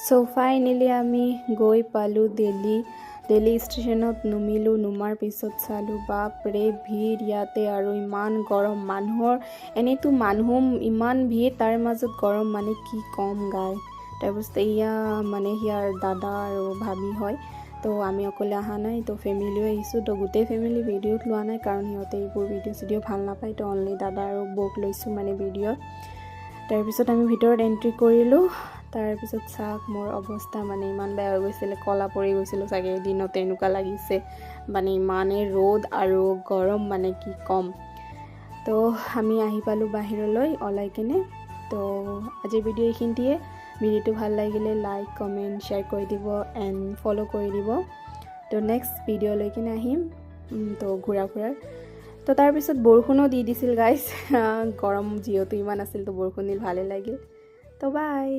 So finally আমি গৈ পালোঁ দিল্লী ষ্টেচনত নুমিলোঁ। নুমাৰ পিছত চালোঁ বাপৰে ভিৰ ইয়াতে, আৰু ইমান গৰম। মানুহৰ এনেইতো মানুহ ইমান ভিৰ, তাৰ মাজত গৰম মানে কি কম গাই। তাৰপিছত এয়া মানে সিয়াৰ দাদা আৰু ভাবি হয়, তো আমি অকলে অহা নাই, তো ফেমিলিও আহিছোঁ। তো গোটেই ফেমিলি ভিডিঅ'ত লোৱা নাই, কাৰণ সিহঁতে এইবোৰ ভিডিঅ' ভাল নাপায়। তো অনলি দাদা আৰু বৌক লৈছোঁ মানে ভিডিঅ'ত। তাৰপিছত আমি ভিতৰত এণ্ট্ৰি কৰিলোঁ। তাৰপিছত চাওক মোৰ অৱস্থা মানে ইমান বেয়া হৈ গৈছিলে, ক'লা পৰি গৈছিলোঁ চাগে দিনতে, এনেকুৱা লাগিছে মানে ইমানেই ৰ'দ আৰু গৰম মানে কি ক'ম। তো আমি আহি পালোঁ বাহিৰলৈ ওলাই কিনে। তো আজিৰ ভিডিঅ' এইখিনিয়ে। ভিডিঅ'টো ভাল লাগিলে লাইক কমেণ্ট শ্বেয়াৰ কৰি দিব এণ্ড ফ'ল' কৰি দিব। তো নেক্সট ভিডিঅ' লৈ কিনে আহিম তো ঘূৰাৰ। তো তাৰপিছত বৰষুণো দি দিছিল গাইজ। গৰম যিহেতু ইমান আছিল, তো বৰষুণ দিল, ভালেই লাগিল। তো বাই।